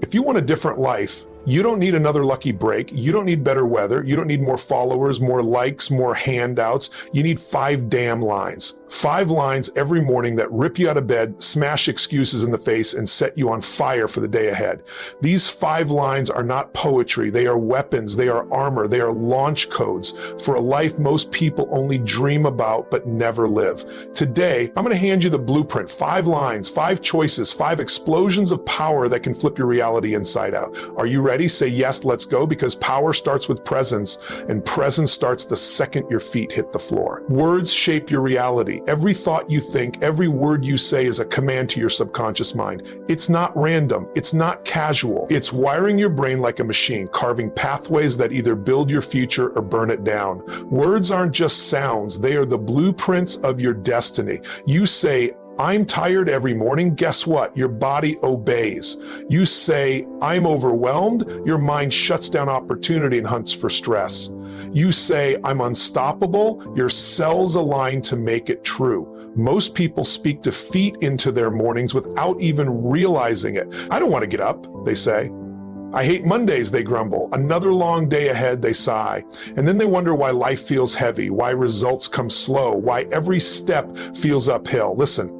If you want a different life, you don't need another lucky break. You don't need better weather. You don't need more followers, more likes, more handouts. You need 5 damn lines. 5 lines every morning that rip you out of bed, smash excuses in the face, and set you on fire for the day ahead. These 5 lines are not poetry. They are weapons. They are armor. They are launch codes for a life most people only dream about but never live. Today, I'm going to hand you the blueprint. 5 lines, 5 choices, 5 explosions of power that can flip your reality inside out. Are you ready? Say yes, let's go, because power starts with presence, and presence starts the second your feet hit the floor. Words shape your reality. Every thought you think, every word you say is a command to your subconscious mind. It's not random. It's not casual. It's wiring your brain like a machine, carving pathways that either build your future or burn it down. Words aren't just sounds. They are the blueprints of your destiny. You say, I'm tired every morning. Guess what? Your body obeys. You say, I'm overwhelmed. Your mind shuts down opportunity and hunts for stress. You say, I'm unstoppable. Your cells align to make it true. Most people speak defeat into their mornings without even realizing it. I don't want to get up, they say. I hate Mondays, they grumble. Another long day ahead, they sigh. And then they wonder why life feels heavy, why results come slow, why every step feels uphill. Listen.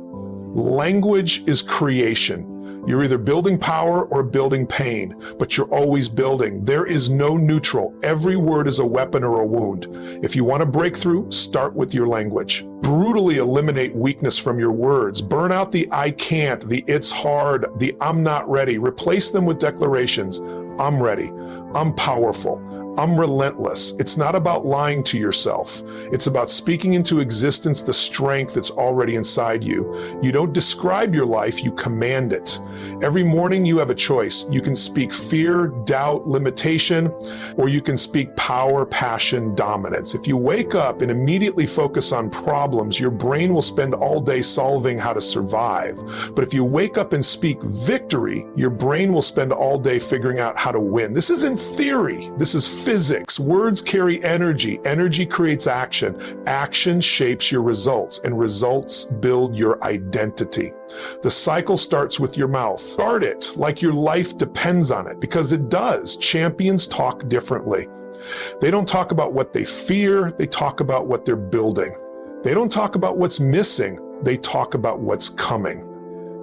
Language is creation. You're either building power or building pain, but you're always building. There is no neutral. Every word is a weapon or a wound. If you want a breakthrough, start with your language. Brutally eliminate weakness from your words. Burn out the I can't, the it's hard, the I'm not ready. Replace them with declarations. I'm ready. I'm powerful. I'm relentless. It's not about lying to yourself. It's about speaking into existence the strength that's already inside you. You don't describe your life, you command it. Every morning you have a choice. You can speak fear, doubt, limitation, or you can speak power, passion, dominance. If you wake up and immediately focus on problems, your brain will spend all day solving how to survive. But if you wake up and speak victory, your brain will spend all day figuring out how to win. This isn't theory. This is physics. Words carry energy. Energy creates action. Action shapes your results, and results build your identity. The cycle starts with your mouth. Start it like your life depends on it, because it does. Champions talk differently. They don't talk about what they fear. They talk about what they're building. They don't talk about what's missing. They talk about what's coming.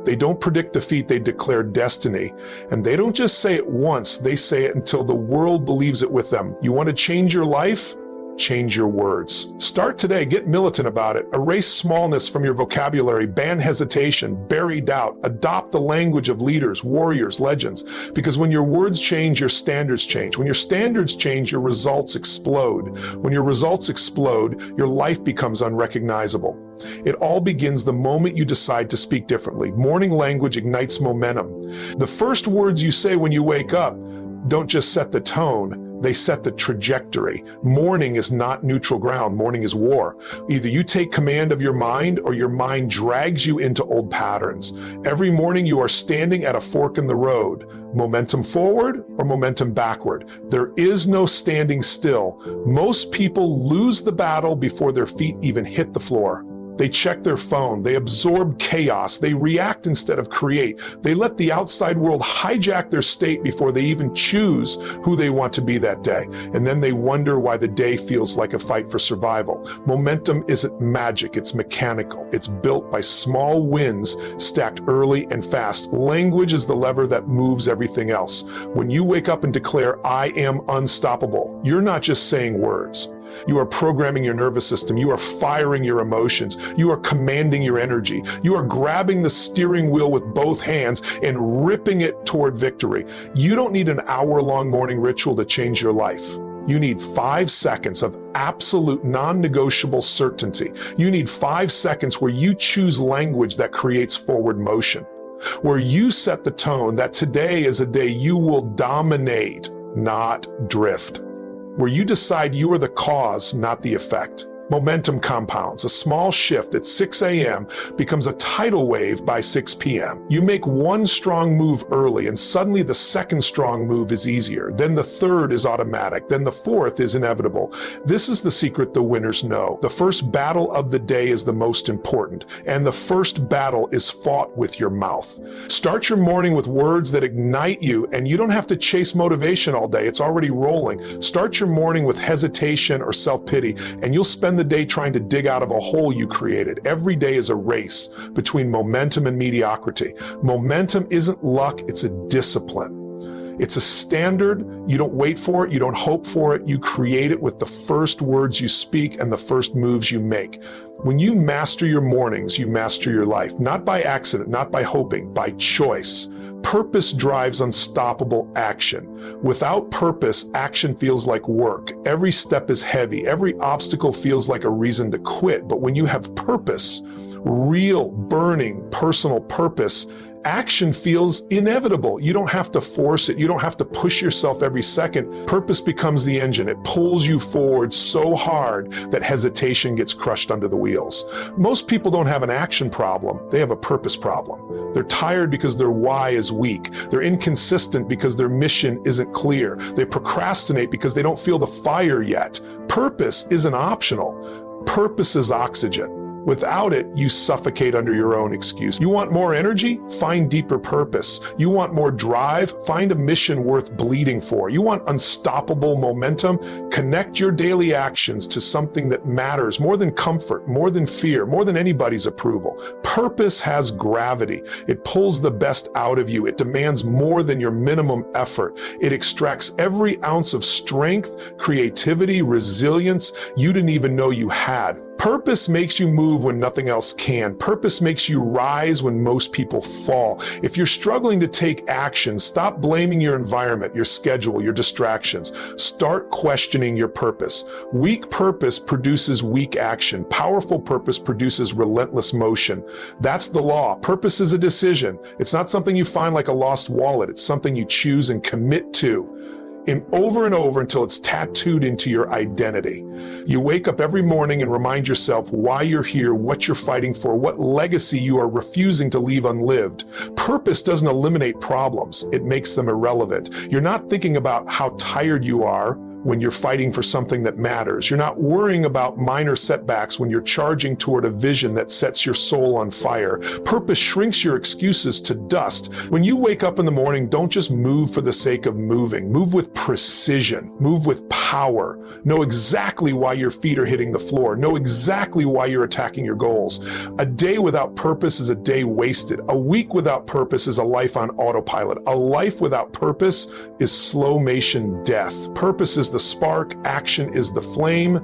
They don't predict defeat, they declare destiny. And they don't just say it once, they say it until the world believes it with them. You want to change your life? Change your words. Start today. Get militant about it. Erase smallness from your vocabulary. Ban hesitation. Bury doubt. Adopt the language of leaders, warriors, legends. Because when your words change, your standards change. When your standards change, your results explode. When your results explode, your life becomes unrecognizable. It all begins the moment you decide to speak differently. Morning language ignites momentum. The first words you say when you wake up don't just set the tone, they set the trajectory. Morning is not neutral ground. Morning is war. Either you take command of your mind or your mind drags you into old patterns. Every morning you are standing at a fork in the road. Momentum forward or momentum backward. There is no standing still. Most people lose the battle before their feet even hit the floor. They check their phone, they absorb chaos, they react instead of create. They let the outside world hijack their state before they even choose who they want to be that day. And then they wonder why the day feels like a fight for survival. Momentum isn't magic, it's mechanical. It's built by small wins stacked early and fast. Language is the lever that moves everything else. When you wake up and declare, I am unstoppable, you're not just saying words. You are programming your nervous system. You are firing your emotions. You are commanding your energy. You are grabbing the steering wheel with both hands and ripping it toward victory. You don't need an hour-long morning ritual to change your life. You need 5 seconds of absolute non-negotiable certainty. You need 5 seconds where you choose language that creates forward motion, where you set the tone that today is a day you will dominate, not drift, where you decide you are the cause, not the effect. Momentum compounds. A small shift at 6 a.m. becomes a tidal wave by 6 p.m. You make one strong move early and suddenly the second strong move is easier. Then the third is automatic. Then the fourth is inevitable. This is the secret the winners know. The first battle of the day is the most important, and the first battle is fought with your mouth. Start your morning with words that ignite you, and you don't have to chase motivation all day. It's already rolling. Start your morning with hesitation or self-pity, and you'll spend the day trying to dig out of a hole you created. Every day is a race between momentum and mediocrity. Momentum isn't luck, it's a discipline. It's a standard. You don't wait for it, you don't hope for it, you create it with the first words you speak and the first moves you make. When you master your mornings, you master your life, not by accident, not by hoping, by choice. Purpose drives unstoppable action. Without purpose, action feels like work. Every step is heavy. Every obstacle feels like a reason to quit. But when you have purpose, real, burning, personal purpose, action feels inevitable. You don't have to force it. You don't have to push yourself every second. Purpose becomes the engine. It pulls you forward so hard that hesitation gets crushed under the wheels. Most people don't have an action problem. They have a purpose problem. They're tired because their why is weak. They're inconsistent because their mission isn't clear. They procrastinate because they don't feel the fire yet. Purpose isn't optional. Purpose is oxygen. Without it, you suffocate under your own excuse. You want more energy? Find deeper purpose. You want more drive? Find a mission worth bleeding for. You want unstoppable momentum? Connect your daily actions to something that matters more than comfort, more than fear, more than anybody's approval. Purpose has gravity. It pulls the best out of you. It demands more than your minimum effort. It extracts every ounce of strength, creativity, resilience you didn't even know you had. Purpose makes you move when nothing else can. Purpose makes you rise when most people fall. If you're struggling to take action, stop blaming your environment, your schedule, your distractions. Start questioning your purpose. Weak purpose produces weak action. Powerful purpose produces relentless motion. That's the law. Purpose is a decision. It's not something you find like a lost wallet. It's something you choose and commit to. And over until it's tattooed into your identity. You wake up every morning and remind yourself why you're here, what you're fighting for, what legacy you are refusing to leave unlived. Purpose doesn't eliminate problems, it makes them irrelevant. You're not thinking about how tired you are when you're fighting for something that matters. You're not worrying about minor setbacks when you're charging toward a vision that sets your soul on fire. Purpose shrinks your excuses to dust. When you wake up in the morning, don't just move for the sake of moving. Move with precision. Move with power. Know exactly why your feet are hitting the floor. Know exactly why you're attacking your goals. A day without purpose is a day wasted. A week without purpose is a life on autopilot. A life without purpose is slow-motion death. Purpose is the spark, action is the flame.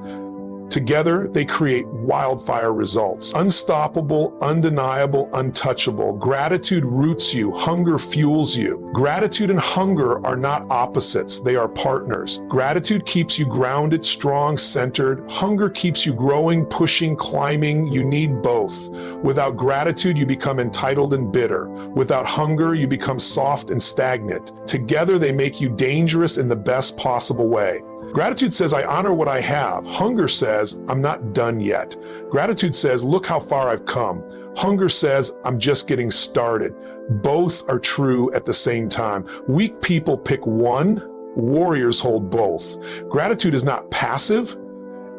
Together, they create wildfire results. Unstoppable, undeniable, untouchable. Gratitude roots you. Hunger fuels you. Gratitude and hunger are not opposites. They are partners. Gratitude keeps you grounded, strong, centered. Hunger keeps you growing, pushing, climbing. You need both. Without gratitude, you become entitled and bitter. Without hunger, you become soft and stagnant. Together, they make you dangerous in the best possible way. Gratitude says, I honor what I have. Hunger says, I'm not done yet. Gratitude says, look how far I've come. Hunger says, I'm just getting started. Both are true at the same time. Weak people pick one, warriors hold both. Gratitude is not passive.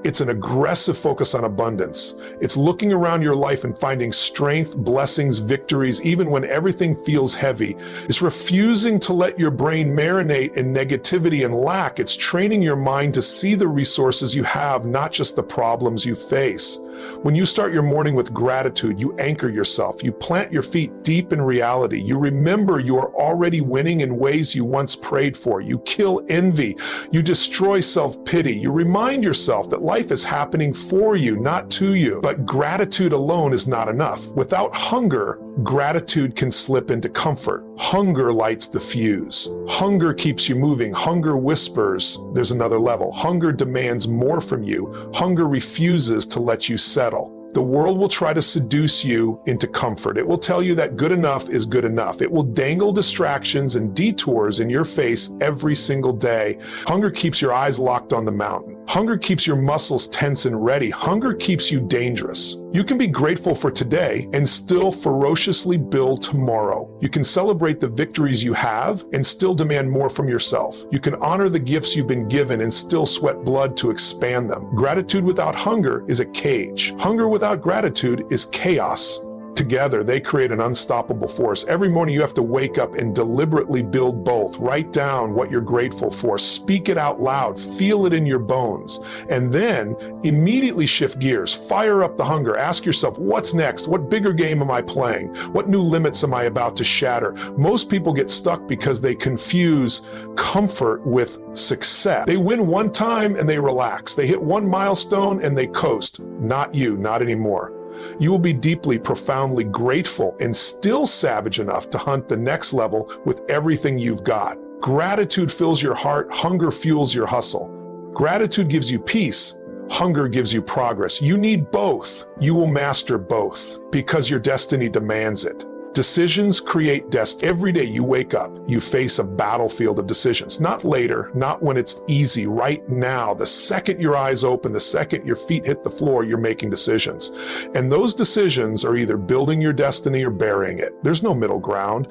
It's an aggressive focus on abundance. It's looking around your life and finding strength, blessings, victories, even when everything feels heavy. It's refusing to let your brain marinate in negativity and lack. It's training your mind to see the resources you have, not just the problems you face. When you start your morning with gratitude, you anchor yourself. You plant your feet deep in reality. You remember you are already winning in ways you once prayed for. You kill envy. You destroy self-pity. You remind yourself that life is happening for you, not to you. But gratitude alone is not enough. Without hunger, gratitude can slip into comfort. Hunger lights the fuse. Hunger keeps you moving. Hunger whispers, there's another level. Hunger demands more from you. Hunger refuses to let you settle. The world will try to seduce you into comfort. It will tell you that good enough is good enough. It will dangle distractions and detours in your face every single day. Hunger keeps your eyes locked on the mountain. Hunger keeps your muscles tense and ready. Hunger keeps you dangerous. You can be grateful for today and still ferociously build tomorrow. You can celebrate the victories you have and still demand more from yourself. You can honor the gifts you've been given and still sweat blood to expand them. Gratitude without hunger is a cage. Hunger without gratitude is chaos. Together, they create an unstoppable force. Every morning you have to wake up and deliberately build both. Write down what you're grateful for. Speak it out loud. Feel it in your bones. And then immediately shift gears. Fire up the hunger. Ask yourself, what's next? What bigger game am I playing? What new limits am I about to shatter? Most people get stuck because they confuse comfort with success. They win one time and they relax. They hit one milestone and they coast. Not you, not anymore. You will be deeply, profoundly grateful and still savage enough to hunt the next level with everything you've got. Gratitude fills your heart, hunger fuels your hustle. Gratitude gives you peace, hunger gives you progress. You need both. You will master both because your destiny demands it. Decisions create destiny. Every day you wake up, you face a battlefield of decisions. Not later, not when it's easy, right now. The second your eyes open, the second your feet hit the floor, you're making decisions. And those decisions are either building your destiny or burying it. There's no middle ground.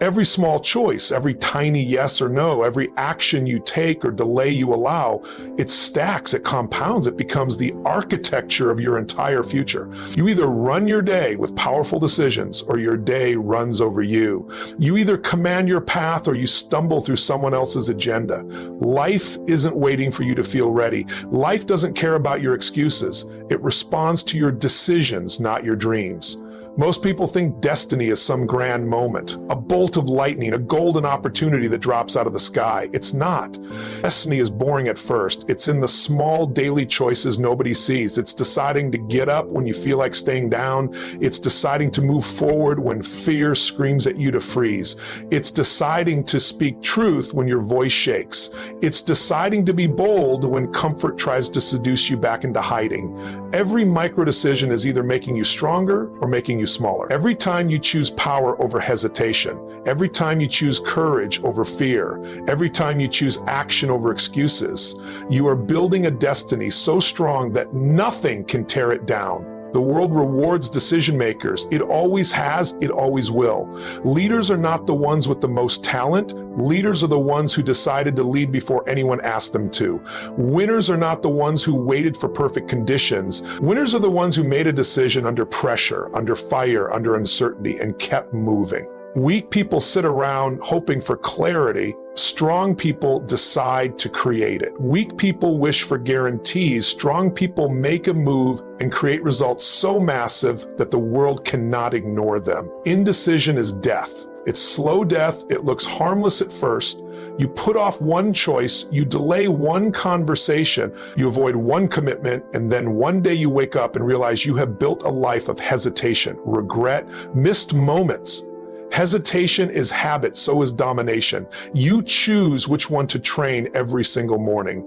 Every small choice, every tiny yes or no, every action you take or delay you allow, it stacks, it compounds, it becomes the architecture of your entire future. You either run your day with powerful decisions or your day runs over you. You either command your path or you stumble through someone else's agenda. Life isn't waiting for you to feel ready. Life doesn't care about your excuses. It responds to your decisions, not your dreams. Most people think destiny is some grand moment, a bolt of lightning, a golden opportunity that drops out of the sky. It's not. Destiny is boring at first. It's in the small daily choices nobody sees. It's deciding to get up when you feel like staying down. It's deciding to move forward when fear screams at you to freeze. It's deciding to speak truth when your voice shakes. It's deciding to be bold when comfort tries to seduce you back into hiding. Every micro decision is either making you stronger or making you smaller. Every time you choose power over hesitation, every time you choose courage over fear, every time you choose action over excuses, you are building a destiny so strong that nothing can tear it down. The world rewards decision makers. It always has, it always will. Leaders are not the ones with the most talent. Leaders are the ones who decided to lead before anyone asked them to. Winners are not the ones who waited for perfect conditions. Winners are the ones who made a decision under pressure, under fire, under uncertainty, and kept moving. Weak people sit around hoping for clarity. Strong people decide to create it. Weak people wish for guarantees. Strong people make a move and create results so massive that the world cannot ignore them. Indecision is death. It's slow death. It looks harmless at first. You put off one choice, you delay one conversation, you avoid one commitment, and then one day you wake up and realize you have built a life of hesitation, regret, missed moments. Hesitation is habit, so is domination. You choose which one to train every single morning.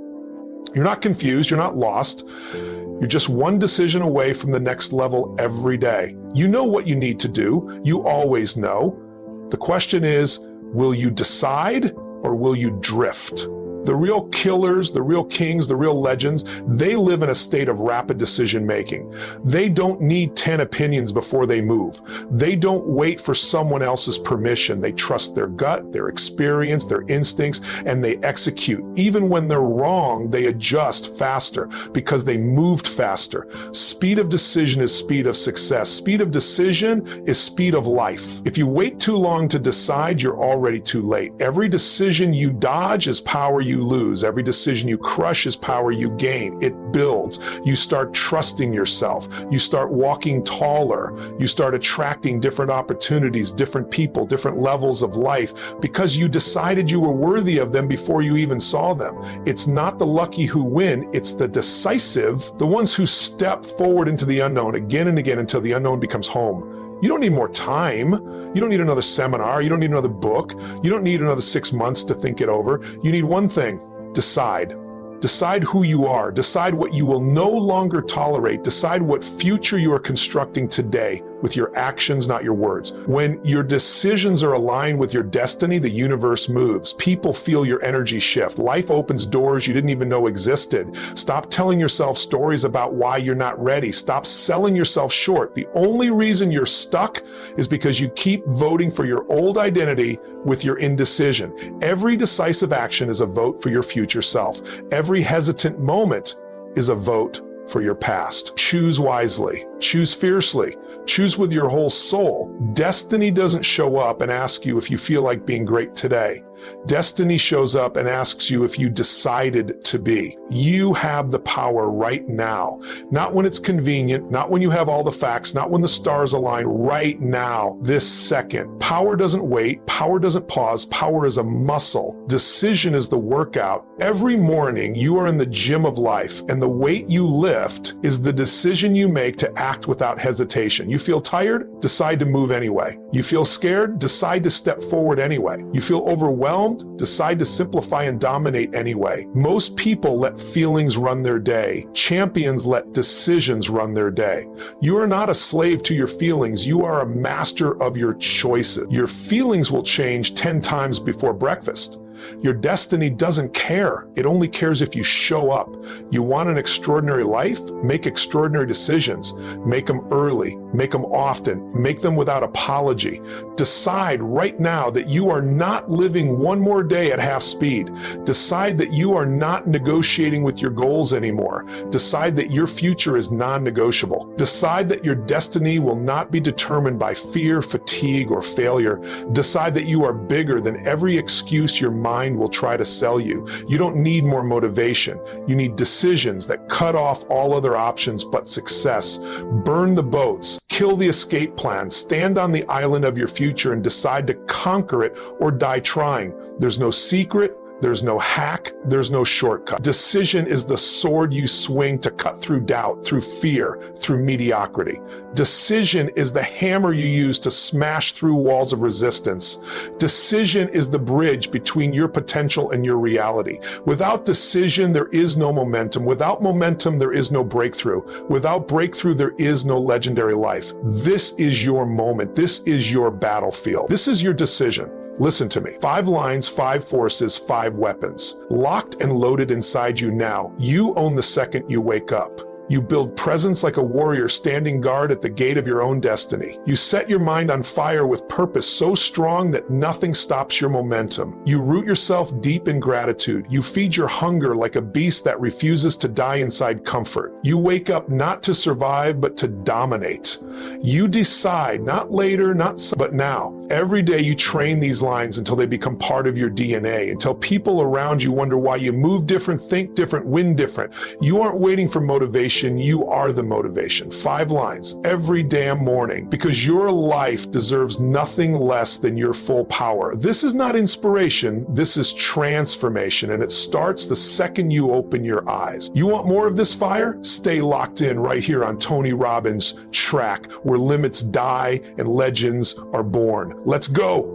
You're not confused, you're not lost. You're just one decision away from the next level every day. You know what you need to do. You always know. The question is, will you decide or will you drift? The real killers, the real kings, the real legends, they live in a state of rapid decision making. They don't need 10 opinions before they move. They don't wait for someone else's permission. They trust their gut, their experience, their instincts, and they execute. Even when they're wrong, they adjust faster because they moved faster. Speed of decision is speed of success. Speed of decision is speed of life. If you wait too long to decide, you're already too late. Every decision you dodge is power you lose. Every decision you crush is power you gain. It builds. You start trusting yourself. You start walking taller. You start attracting different opportunities, different people, different levels of life because you decided you were worthy of them before you even saw them. It's not the lucky who win. It's the decisive, the ones who step forward into the unknown again and again until the unknown becomes home. You don't need more time. You don't need another seminar. You don't need another book. You don't need another 6 months to think it over. You need one thing: decide. Decide who you are. Decide what you will no longer tolerate. Decide what future you are constructing today with your actions, not your words. When your decisions are aligned with your destiny, the universe moves. People feel your energy shift. Life opens doors you didn't even know existed. Stop telling yourself stories about why you're not ready. Stop selling yourself short. The only reason you're stuck is because you keep voting for your old identity with your indecision. Every decisive action is a vote for your future self. Every hesitant moment is a vote for your past. Choose wisely. Choose fiercely. Choose with your whole soul. Destiny doesn't show up and ask you if you feel like being great today. Destiny shows up and asks you if you decided to be. You have the power right now. Not when it's convenient, not when you have all the facts, not when the stars align, right now, this second. Power doesn't wait. Power doesn't pause. Power is a muscle. Decision is the workout. Every morning you are in the gym of life, and the weight you lift is the decision you make to act without hesitation. You feel tired? Decide to move anyway. You feel scared? Decide to step forward anyway. You feel overwhelmed? Decide to simplify and dominate anyway. Most people let feelings run their day. Champions let decisions run their day. You are not a slave to your feelings. You are a master of your choices. Your feelings will change 10 times before breakfast. Your destiny doesn't care. It only cares if you show up. You want an extraordinary life? Make extraordinary decisions. Make them early. Make them often. Make them without apology. Decide right now that you are not living one more day at half speed. Decide that you are not negotiating with your goals anymore. Decide that your future is non-negotiable. Decide that your destiny will not be determined by fear, fatigue, or failure. Decide that you are bigger than every excuse your mind will try to sell you. You don't need more motivation. You need decisions that cut off all other options but success. Burn the boats. Kill the escape plan. Stand on the island of your future and decide to conquer it or die trying. There's no secret. There's no hack. There's no shortcut. Decision is the sword you swing to cut through doubt, through fear, through mediocrity. Decision is the hammer you use to smash through walls of resistance. Decision is the bridge between your potential and your reality. Without decision, there is no momentum. Without momentum, there is no breakthrough. Without breakthrough, there is no legendary life. This is your moment. This is your battlefield. This is your decision. Listen to me. 5 lines, 5 forces, 5 weapons. Locked and loaded inside you now. You own the second you wake up. You build presence like a warrior standing guard at the gate of your own destiny. You set your mind on fire with purpose so strong that nothing stops your momentum. You root yourself deep in gratitude. You feed your hunger like a beast that refuses to die inside comfort. You wake up not to survive, but to dominate. You decide, not later, but now. Every day you train these lines until they become part of your DNA, until people around you wonder why you move different, think different, win different. You aren't waiting for motivation, you are the motivation. 5 lines every damn morning, because your life deserves nothing less than your full power. This is not inspiration, this is transformation, and it starts the second you open your eyes. You want more of this fire? Stay locked in right here on Tony Robbins' track, where limits die and legends are born. Let's go.